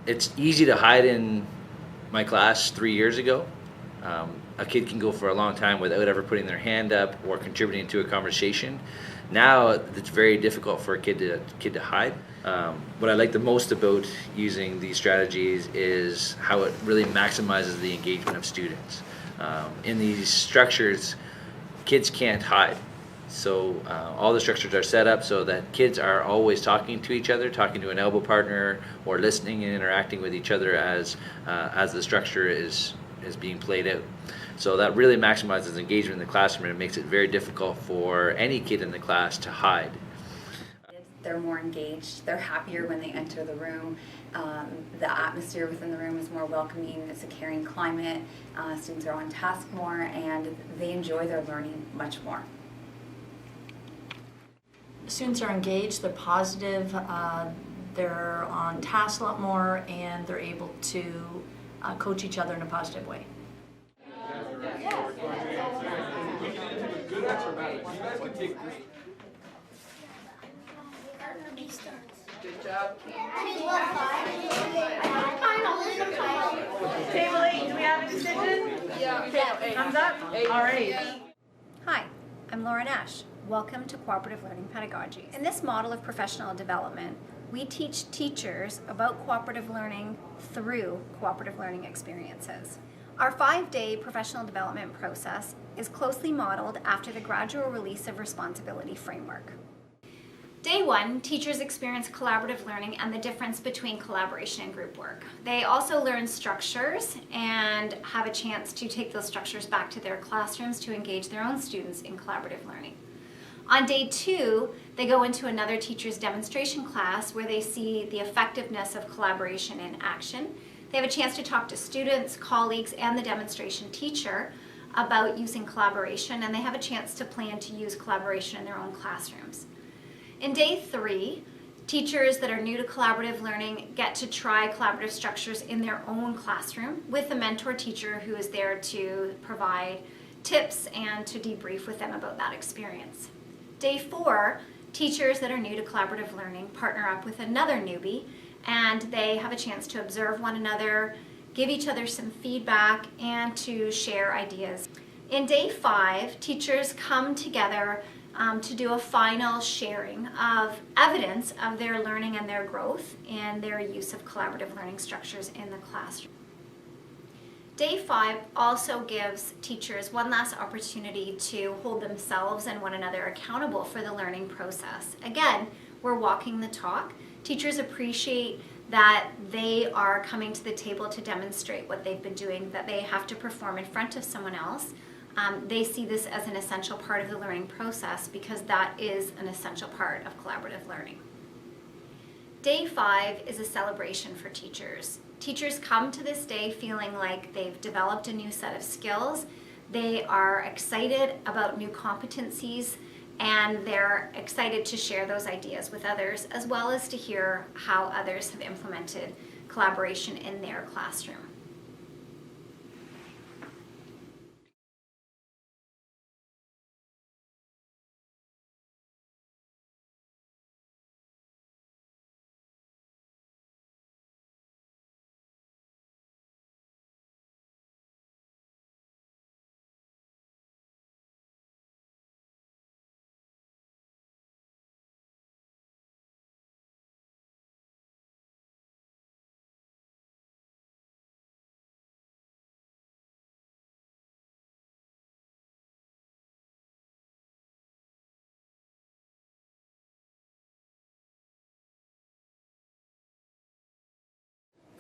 It's easy to hide in my class 3 years ago. A kid can go for a long time without ever putting their hand up or contributing to a conversation. Now it's very difficult for a kid to hide. What I like the most about using these strategies is how it really maximizes the engagement of students. In these structures, kids can't hide. So all the structures are set up so that kids are always talking to each other, talking to an elbow partner, or listening and interacting with each other as the structure is being played out. So that really maximizes engagement in the classroom, and it makes it very difficult for any kid in the class to hide. They're more engaged, they're happier when they enter the room. The atmosphere within the room is more welcoming, it's a caring climate, students are on task more, and they enjoy their learning much more. Students are engaged, they're positive, they're on task a lot more, and they're able to coach each other in a positive way. Good job. Table 8, do we have a decision? Yeah. Okay, thumbs up? All right. Hi, I'm Laura Nash. Welcome to Cooperative Learning Pedagogy. In this model of professional development, we teach teachers about cooperative learning through cooperative learning experiences. Our 5-day professional development process is closely modeled after the gradual release of responsibility framework. Day 1, teachers experience collaborative learning and the difference between collaboration and group work. They also learn structures and have a chance to take those structures back to their classrooms to engage their own students in collaborative learning. On day 2, they go into another teacher's demonstration class where they see the effectiveness of collaboration in action. They have a chance to talk to students, colleagues, and the demonstration teacher about using collaboration, and they have a chance to plan to use collaboration in their own classrooms. In day 3, teachers that are new to collaborative learning get to try collaborative structures in their own classroom with a mentor teacher who is there to provide tips and to debrief with them about that experience. Day 4, teachers that are new to collaborative learning partner up with another newbie, and they have a chance to observe one another, give each other some feedback, and to share ideas. In day 5, teachers come together to do a final sharing of evidence of their learning and their growth and their use of collaborative learning structures in the classroom. Day 5 also gives teachers one last opportunity to hold themselves and one another accountable for the learning process. Again, we're walking the talk. Teachers appreciate that they are coming to the table to demonstrate what they've been doing, that they have to perform in front of someone else. They see this as an essential part of the learning process because that is an essential part of collaborative learning. Day 5 is a celebration for teachers. Teachers come to this day feeling like they've developed a new set of skills, they are excited about new competencies, and they're excited to share those ideas with others, as well as to hear how others have implemented collaboration in their classroom.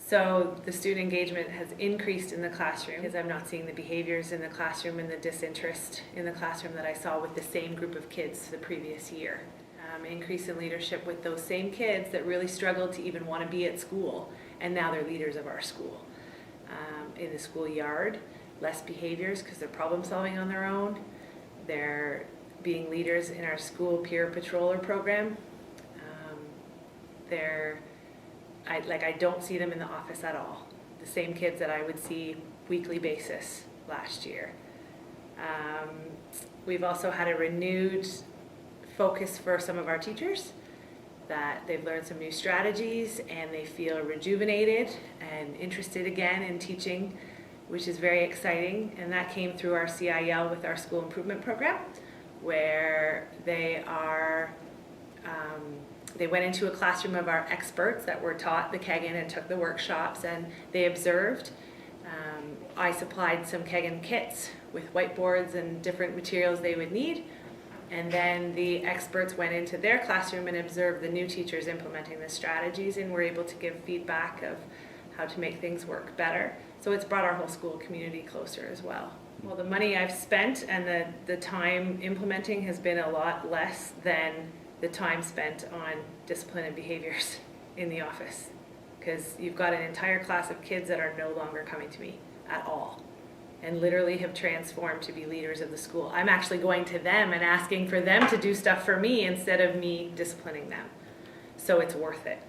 So the student engagement has increased in the classroom because I'm not seeing the behaviors in the classroom and the disinterest in the classroom that I saw with the same group of kids the previous year. Increase in leadership with those same kids that really struggled to even want to be at school, and now they're leaders of our school. In the schoolyard, less behaviors because they're problem solving on their own. They're being leaders in our school peer patroller program. I don't see them in the office at all. The same kids that I would see weekly basis last year. We've also had a renewed focus for some of our teachers that they've learned some new strategies and they feel rejuvenated and interested again in teaching, which is very exciting. And that came through our CIL with our school improvement program, where they went into a classroom of our experts that were taught the Keggin and took the workshops, and they observed. I supplied some Keggin kits with whiteboards and different materials they would need. And then the experts went into their classroom and observed the new teachers implementing the strategies, and were able to give feedback of how to make things work better. So it's brought our whole school community closer as well. Well, the money I've spent and the time implementing has been a lot less than the time spent on discipline and behaviors in the office. Because you've got an entire class of kids that are no longer coming to me at all, and literally have transformed to be leaders of the school. I'm actually going to them and asking for them to do stuff for me instead of me disciplining them. So it's worth it.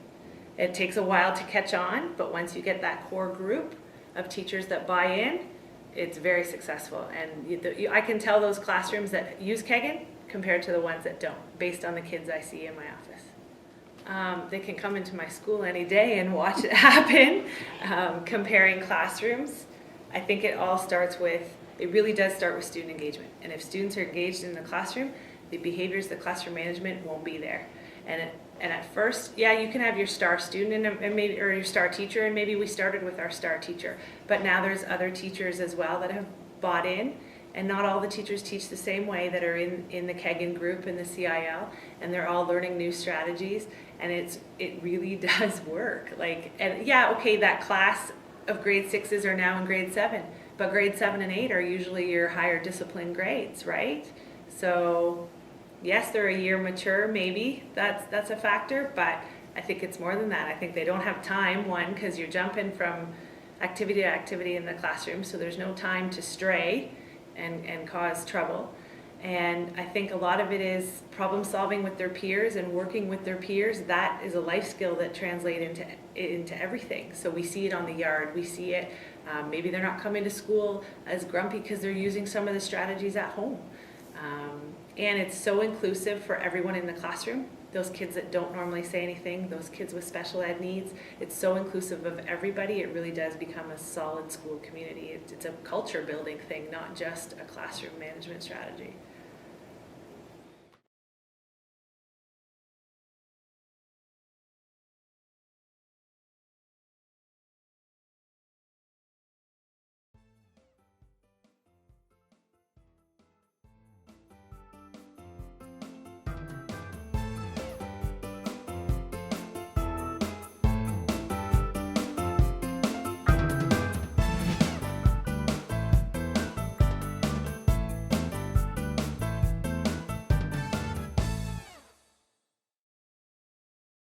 It takes a while to catch on, but once you get that core group of teachers that buy in, it's very successful. And I can tell those classrooms that use Keggin compared to the ones that don't, based on the kids I see in my office. They can come into my school any day and watch it happen. Comparing classrooms, I think it all starts with, it really does start with student engagement. And if students are engaged in the classroom, the behaviors, the classroom management won't be there. And at first, yeah, you can have your star student and maybe, or your star teacher, and maybe we started with our star teacher. But now there's other teachers as well that have bought in, and not all the teachers teach the same way that are in the Keggin group and the CIL, and they're all learning new strategies, and it really does work. And yeah, okay, that class of grade 6s are now in grade 7, but grade 7 and 8 are usually your higher discipline grades, right? So yes, they're a year mature, maybe that's a factor, but I think it's more than that. I think they don't have time, one, because you're jumping from activity to activity in the classroom, so there's no time to stray and cause trouble. And I think a lot of it is problem solving with their peers and working with their peers. That is a life skill that translates into everything. So we see it on the yard, we see it, maybe they're not coming to school as grumpy because they're using some of the strategies at home. And it's so inclusive for everyone in the classroom. Those kids that don't normally say anything, those kids with special ed needs, it's so inclusive of everybody. It really does become a solid school community. It's a culture building thing, not just a classroom management strategy.